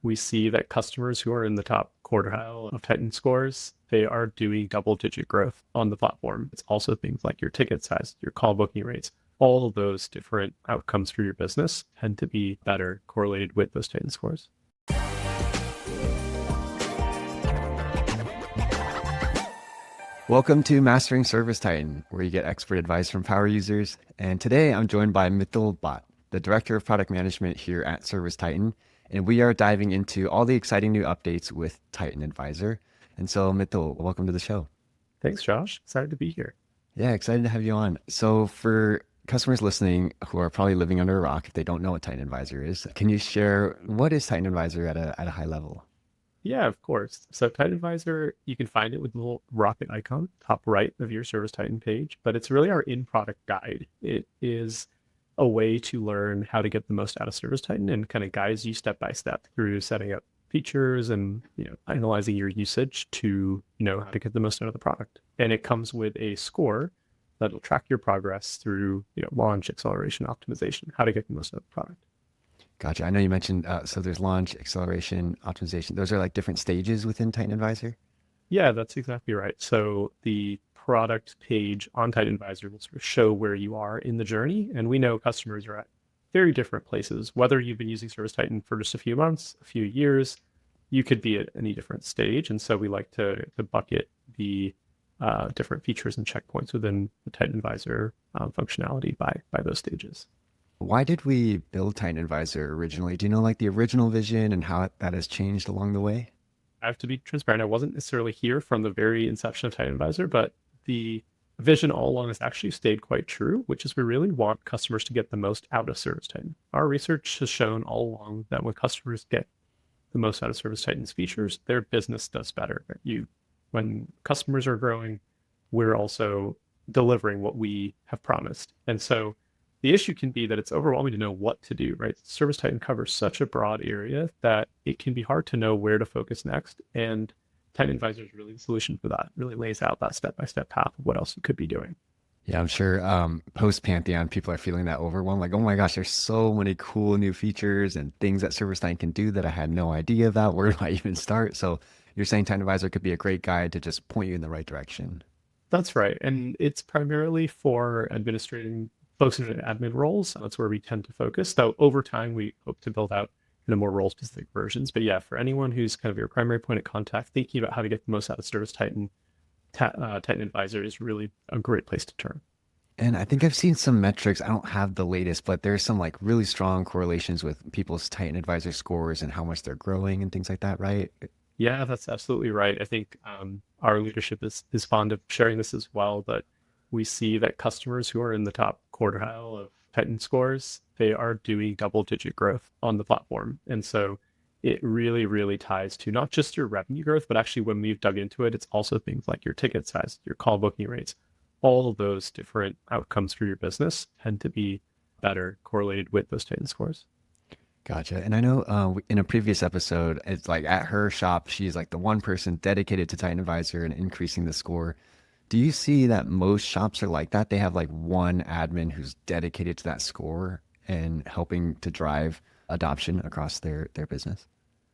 We see that customers who are in the top quartile of Titan scores, they are doing double-digit growth on the platform. It's also things like your ticket size, your call booking rates, all of those different outcomes for your business tend to be better correlated with those Titan scores. Welcome to Mastering ServiceTitan, where you get expert advice from power users. And today I'm joined by Mitul Baht, the Director of Product Management here at ServiceTitan. And we are diving into all the exciting new updates with TitanAdvisor. And so, Mitul, welcome to the show. Thanks, Josh. Excited to be here. Yeah, excited to have you on. So, for customers listening who are probably living under a rock, if they don't know what TitanAdvisor is, can you share what is TitanAdvisor at a high level? Yeah, of course. So TitanAdvisor, you can find it with the little rocket icon, top right of your ServiceTitan page, but it's really our in-product guide. It is a way to learn how to get the most out of ServiceTitan and kind of guides you step by step through setting up features and analyzing your usage to know how to get the most out of the product. And it comes with a score that'll track your progress through launch, acceleration, optimization, how to get the most out of the product. Gotcha. I know you mentioned, so there's launch, acceleration, optimization. Those are like different stages within TitanAdvisor? Yeah, that's exactly right. So the product page on TitanAdvisor will sort of show where you are in the journey. And we know customers are at very different places. Whether you've been using ServiceTitan for just a few months, a few years, you could be at any different stage. And so we like to bucket the different features and checkpoints within the TitanAdvisor functionality by those stages. Why did we build TitanAdvisor originally? Do you know like the original vision and how that has changed along the way? I have to be transparent. I wasn't necessarily here from the very inception of TitanAdvisor, but the vision all along has actually stayed quite true, which is we really want customers to get the most out of ServiceTitan. Our research has shown all along that when customers get the most out of ServiceTitan's features, their business does better. When customers are growing, we're also delivering what we have promised. And so the issue can be that it's overwhelming to know what to do, right? ServiceTitan covers such a broad area that it can be hard to know where to focus next. And TitanAdvisor is really the solution for that. It really lays out that step-by-step path of what else you could be doing. Yeah, I'm sure post Pantheon, people are feeling that overwhelm. Like, oh my gosh, there's so many cool new features and things that ServiceTitan can do that I had no idea about. Where do I even start? So you're saying TitanAdvisor could be a great guide to just point you in the right direction. That's right. And it's primarily for administrating folks in admin roles. That's where we tend to focus. Though over time, we hope to build out more role-specific versions. But yeah, for anyone who's kind of your primary point of contact, thinking about how to get the most out of ServiceTitan, TitanAdvisor is really a great place to turn. And I think I've seen some metrics. I don't have the latest, but there's some like really strong correlations with people's TitanAdvisor scores and how much they're growing and things like that, right? Yeah, that's absolutely right. I think our leadership is fond of sharing this as well, but we see that customers who are in the top quartile of Titan scores, they are doing double-digit growth on the platform. And so it really, really ties to not just your revenue growth, but actually when we've dug into it, it's also things like your ticket size, your call booking rates, all of those different outcomes for your business tend to be better correlated with those Titan scores. Gotcha. And I know in a previous episode, it's like at her shop, she's like the one person dedicated to TitanAdvisor and increasing the score. Do you see that most shops are like that? They have like one admin who's dedicated to that score and helping to drive adoption across their business?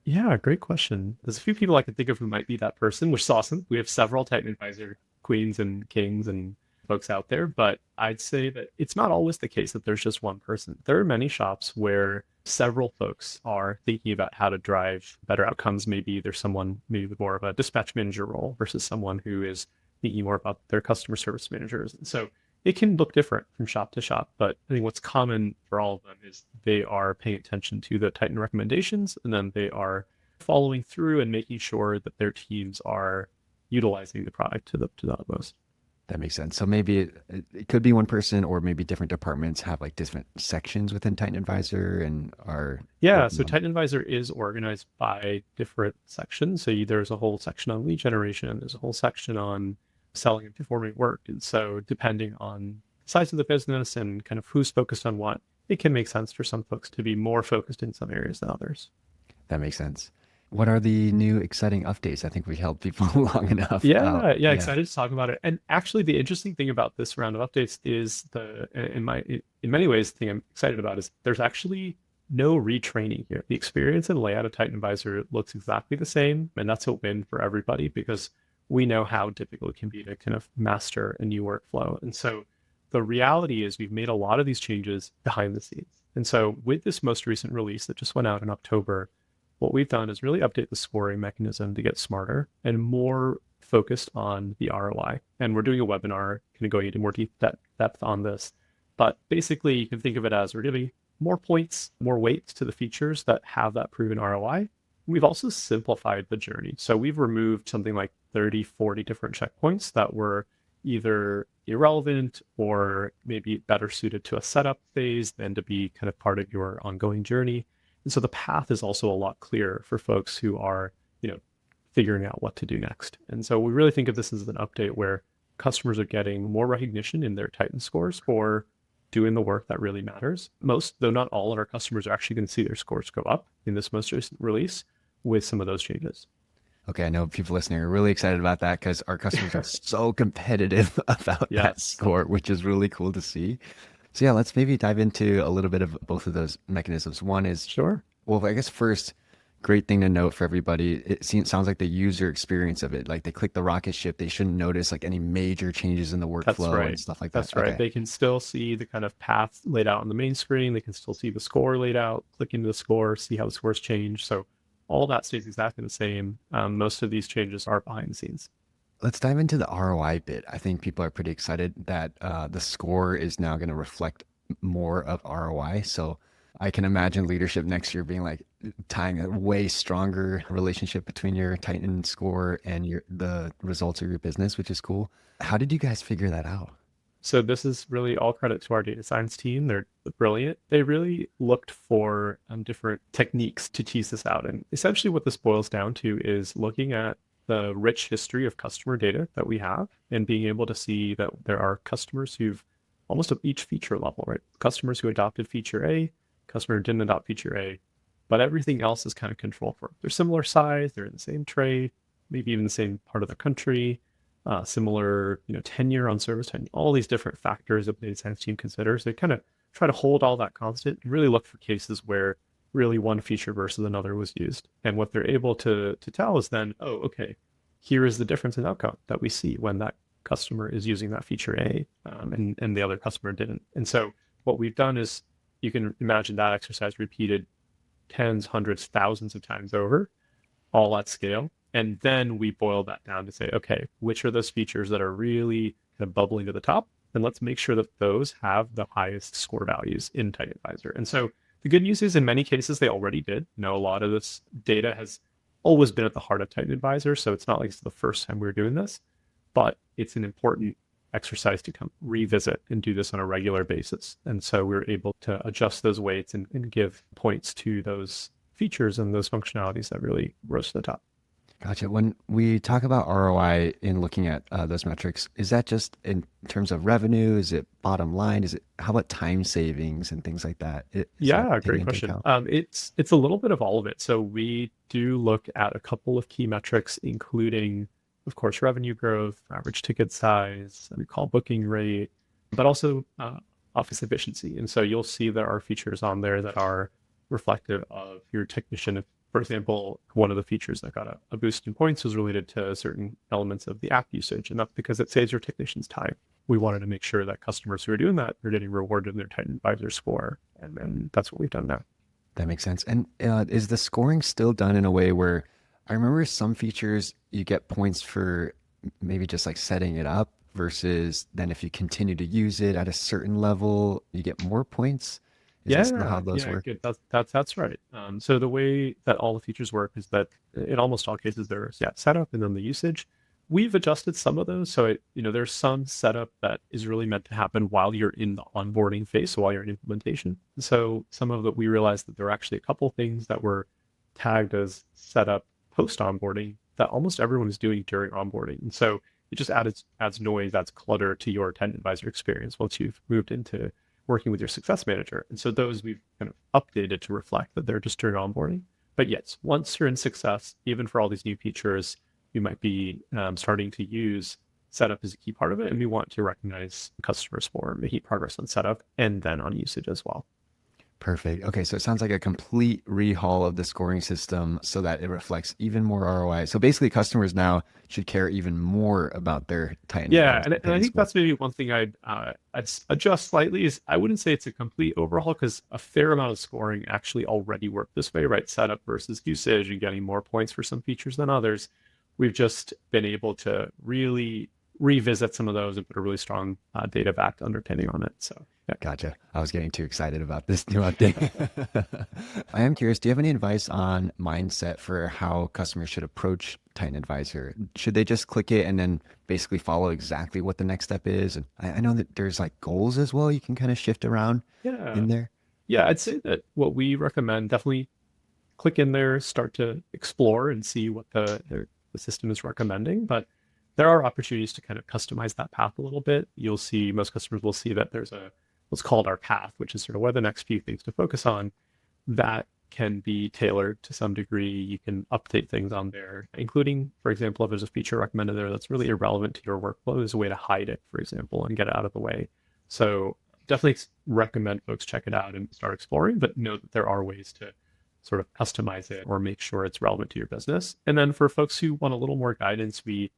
Yeah, great question. There's a few people I can think of who might be that person, which is awesome. We have several TitanAdvisor queens and kings and folks out there, but I'd say that it's not always the case that there's just one person. There are many shops where several folks are thinking about how to drive better outcomes. Maybe there's someone maybe with more of a dispatch manager role versus someone who is thinking more about their customer service managers. And so it can look different from shop to shop, but I think what's common for all of them is they are paying attention to the Titan recommendations, and then they are following through and making sure that their teams are utilizing the product to the utmost. That makes sense. So maybe it could be one person, or maybe different departments have like different sections within TitanAdvisor and are Yeah, working so on. TitanAdvisor is organized by different sections. So there's a whole section on lead generation, there's a whole section on selling and performing work. And so depending on the size of the business and kind of who's focused on what, it can make sense for some folks to be more focused in some areas than others. That makes sense. What are the new exciting updates? I think we helped people long enough. Yeah, Yeah. excited to talk about it. And actually, the interesting thing about this round of updates is in many ways, the thing I'm excited about is there's actually no retraining here. The experience and layout of TitanAdvisor looks exactly the same, and that's a win for everybody because we know how difficult it can be to kind of master a new workflow. And so the reality is we've made a lot of these changes behind the scenes. And so with this most recent release that just went out in October, what we've done is really update the scoring mechanism to get smarter and more focused on the ROI. And we're doing a webinar kind of going into more deep depth on this. But basically, you can think of it as we're giving more points, more weights to the features that have that proven ROI. We've also simplified the journey. So we've removed something like 30, 40 different checkpoints that were either irrelevant or maybe better suited to a setup phase than to be kind of part of your ongoing journey. And so the path is also a lot clearer for folks who are, figuring out what to do next. And so we really think of this as an update where customers are getting more recognition in their Titan scores for doing the work that really matters. Most, though not all of our customers are actually going to see their scores go up in this most recent release with some of those changes. Okay, I know people listening are really excited about that because our customers are so competitive about that Yes. score, which is really cool to see. So yeah, let's maybe dive into a little bit of both of those mechanisms. One is, Sure. well, I guess first, great thing to note for everybody. Sounds like the user experience of it. Like they click the rocket ship, they shouldn't notice like any major changes in the That's workflow right. and stuff like that. That's right. Okay. They can still see the kind of path laid out on the main screen. They can still see the score laid out, click into the score, see how the scores change. So all that stays exactly the same. Most of these changes are behind the scenes. Let's dive into the ROI bit. I think people are pretty excited that the score is now going to reflect more of ROI. So I can imagine leadership next year being like tying a way stronger relationship between your Titan score and the results of your business, which is cool. How did you guys figure that out? So this is really all credit to our data science team. They're brilliant. They really looked for different techniques to tease this out. And essentially what this boils down to is looking at the rich history of customer data that we have and being able to see that there are customers who've almost at each feature level, right? Customers who adopted feature A, customer who didn't adopt feature A, but everything else is kind of controlled for. They're similar size, they're in the same trade, maybe even the same part of the country, similar, tenure on ServiceTitan, all these different factors that the data science team considers. They kind of try to hold all that constant and really look for cases where really one feature versus another was used. And what they're able to tell is then, oh, okay, here is the difference in outcome that we see when that customer is using that feature A and the other customer didn't. And so what we've done is you can imagine that exercise repeated tens, hundreds, thousands of times over, all at scale. And then we boil that down to say, okay, which are those features that are really kind of bubbling to the top? And let's make sure that those have the highest score values in TitanAdvisor. And so the good news is in many cases, they already did. A lot of this data has always been at the heart of TitanAdvisor. So it's not like it's the first time we're doing this, but it's an important exercise to come revisit and do this on a regular basis. And so we're able to adjust those weights and give points to those features and those functionalities that really rose to the top. Gotcha. When we talk about ROI in looking at those metrics, is that just in terms of revenue? Is it bottom line? How about time savings and things like that? Is that Yeah, taken great into question. account? It's a little bit of all of it. So we do look at a couple of key metrics, including, of course, revenue growth, average ticket size, we call booking rate, but also office efficiency. And so you'll see there are features on there that are reflective of your technician. For example, one of the features that got a boost in points was related to certain elements of the app usage, and that's because it saves your technicians time. We wanted to make sure that customers who are doing that are getting rewarded in their TitanAdvisor score, and then that's what we've done now. That makes sense. And is the scoring still done in a way where I remember some features you get points for maybe just like setting it up versus then if you continue to use it at a certain level, you get more points? Is that still how those Yeah, work? good. That's right. So the way that all the features work is that in almost all cases there's setup and then the usage. We've adjusted some of those, so there's some setup that is really meant to happen while you're in the onboarding phase, so while you're in implementation. So some of that we realized that there are actually a couple things that were tagged as setup post onboarding that almost everyone is doing during onboarding, and so it just adds noise, adds clutter to your TitanAdvisor experience once you've moved into working with your success manager. And so those we've kind of updated to reflect that they're just during onboarding. But yes, once you're in success, even for all these new features, you might be starting to use setup as a key part of it. And we want to recognize customers for making progress on setup and then on usage as well. Perfect. Okay, so it sounds like a complete rehaul of the scoring system so that it reflects even more ROI. So basically, customers now should care even more about their Titan Yeah, Advisor and I Titan think score. that's maybe one thing I'd adjust slightly is I wouldn't say it's a complete overhaul because a fair amount of scoring actually already worked this way, right? Setup versus usage and getting more points for some features than others. We've just been able to really revisit some of those and put a really strong data-backed underpinning on it. So yeah. Gotcha. I was getting too excited about this new update. I am curious, do you have any advice on mindset for how customers should approach Titan Advisor? Should they just click it and then basically follow exactly what the next step is? And I know that there's like goals as well you can kind of shift around Yeah. in there. Yeah, I'd say that what we recommend definitely click in there, start to explore and see what the system is recommending. But there are opportunities to kind of customize that path a little bit. You'll see most customers will see that there's a what's called our path, which is sort of what are the next few things to focus on. That can be tailored to some degree. You can update things on there, including, for example, if there's a feature recommended there that's really irrelevant to your workflow, there's a way to hide it, for example, and get it out of the way. So definitely recommend folks check it out and start exploring, but know that there are ways to sort of customize it or make sure it's relevant to your business. And then for folks who want a little more guidance, we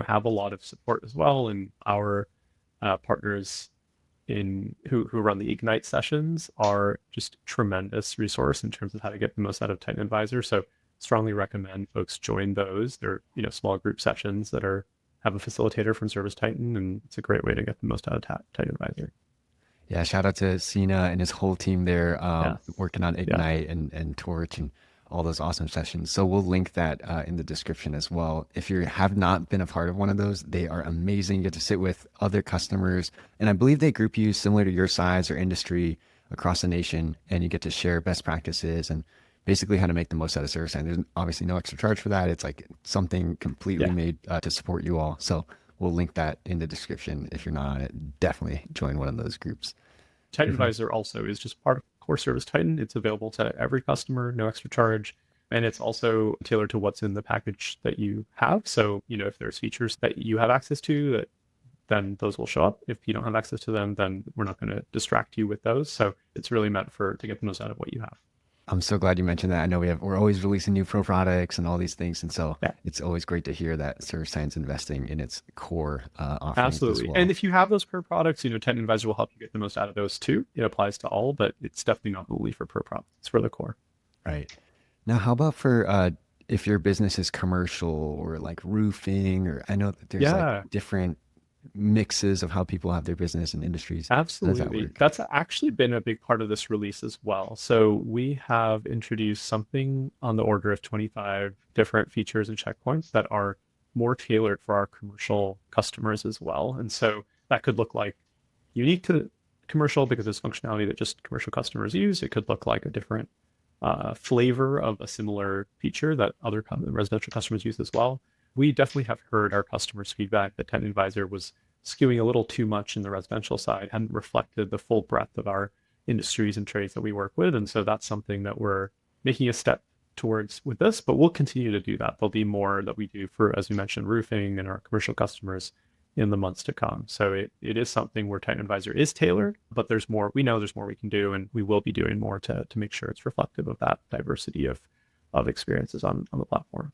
have a lot of support as well, and our partners who run the Ignite sessions are just tremendous resource in terms of how to get the most out of Titan Advisor. So strongly recommend folks join those. They're small group sessions that have a facilitator from ServiceTitan, and it's a great way to get the most out of Titan Advisor. Yeah, shout out to Sina and his whole team there, Yes. working on Yeah. Ignite and Torch and all those awesome sessions. So we'll link that in the description as well. If you have not been a part of one of those, they are amazing. You get to sit with other customers, and I believe they group you similar to your size or industry across the nation, and you get to share best practices and basically how to make the most out of service. And there's obviously no extra charge for that. It's like something completely Yeah. made to support you all. So we'll link that in the description. If you're not on it, definitely join one of those groups. Titan Mhm. Advisor also is just part of core ServiceTitan. It's available to every customer, no extra charge. And it's also tailored to what's in the package that you have. So, if there's features that you have access to, then those will show up. If you don't have access to them, then we're not going to distract you with those. So it's really meant to get the most out of what you have. I'm so glad you mentioned that. I know we're always releasing new pro products and all these things, and so Yeah, it's always great to hear that ServiceTitan's investing in its core offerings as absolutely. And well. if you have those per products, Titan Advisor will help you get the most out of those too. It applies to all, but it's definitely not only for per product. It's for the core. Right. Now, how about for if your business is commercial or like roofing, or I know that there's like Yeah, different mixes of how people have their business and industries. How does that absolutely. work? That's actually been a big part of this release as well. So we have introduced something on the order of 25 different features and checkpoints that are more tailored for our commercial customers as well. And so that could look like unique to commercial because it's functionality that just commercial customers use. It could look like a different flavor of a similar feature that other residential customers use as well. We definitely have heard our customers' feedback that Tenant Advisor was skewing a little too much in the residential side, hadn't reflected the full breadth of our industries and trades that we work with. And so that's something that we're making a step towards with this, but we'll continue to do that. There'll be more that we do for, as we mentioned, roofing and our commercial customers in the months to come. So it is something where Titan Advisor is tailored, but there's more. We know there's more we can do, and we will be doing more to make sure it's reflective of that diversity of experiences on the platform.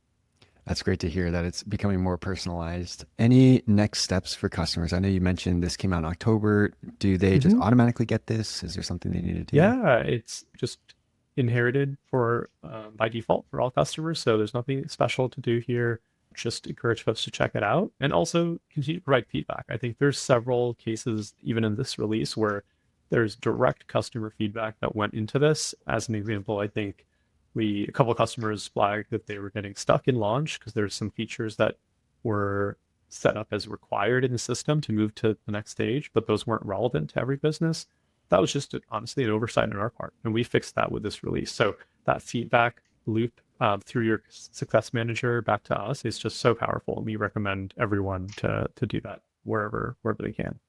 That's great to hear that it's becoming more personalized. Any next steps for customers? I know you mentioned this came out in October. Do they just Mm-hmm. automatically get this? Is there something they need to do? Yeah, it's just inherited for by default for all customers. So there's nothing special to do here. Just encourage folks to check it out and also continue to provide feedback. I think there's several cases, even in this release, where there's direct customer feedback that went into this. As an example, I think a couple of customers flagged that they were getting stuck in launch because there's some features that were set up as required in the system to move to the next stage, but those weren't relevant to every business. That was just honestly an oversight on our part, and we fixed that with this release. So that feedback loop through your success manager back to us is just so powerful, and we recommend everyone to do that wherever they can.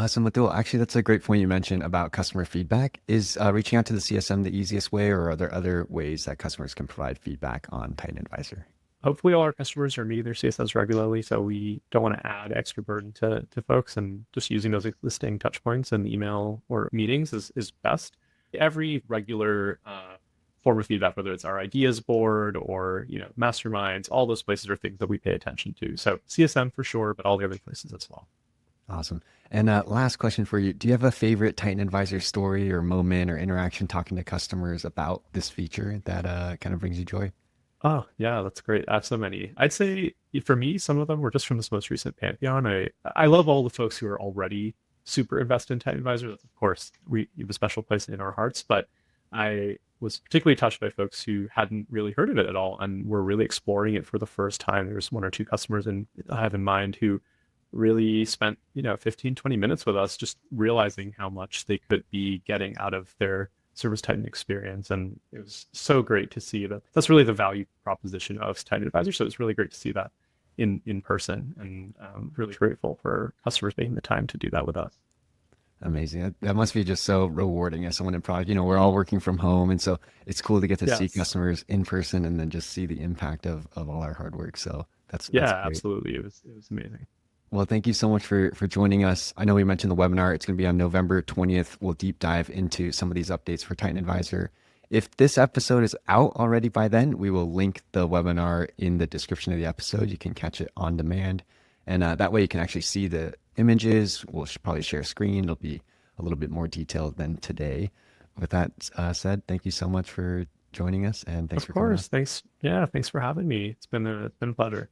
So Matul, actually, that's a great point you mentioned about customer feedback. Is reaching out to the CSM the easiest way, or are there other ways that customers can provide feedback on Titan Advisor? Hopefully, all our customers are meeting their CSS regularly, so we don't want to add extra burden to folks, and just using those existing touch points and email or meetings is best. every regular form of feedback, whether it's our ideas board or masterminds, all those places are things that we pay attention to. So CSM for sure, but all the other places as well. Awesome. And last question for you. Do you have a favorite Titan Advisor story or moment or interaction talking to customers about this feature that kind of brings you joy? Oh, yeah, that's great. I have so many. I'd say for me, some of them were just from this most recent Pantheon. I love all the folks who are already super invested in TitanAdvisor. That's, of course, we have a special place in our hearts, but I was particularly touched by folks who hadn't really heard of it at all and were really exploring it for the first time. There's one or two customers I have in mind who really spent, 15, 20 minutes with us just realizing how much they could be getting out of their ServiceTitan experience. And it was so great to see that. That's really the value proposition of TitanAdvisor. So it's really great to see that in person, and really grateful for customers taking the time to do that with us. Amazing. That must be just so rewarding as someone in product. We're all working from home. And so it's cool to get to see Yes. customers in person and then just see the impact of all our hard work. So that's Yeah, great. absolutely. It was amazing. Well, thank you so much for joining us. I know we mentioned the webinar. It's going to be on November 20th. We'll deep dive into some of these updates for Titan Advisor. If this episode is out already by then, we will link the webinar in the description of the episode. You can catch it on demand. And that way you can actually see the images. We'll probably share a screen. It'll be a little bit more detailed than today. With that said, thank you so much for joining us and thanks Of for coming on. course. Thanks. Yeah, thanks for having me. It's been a pleasure.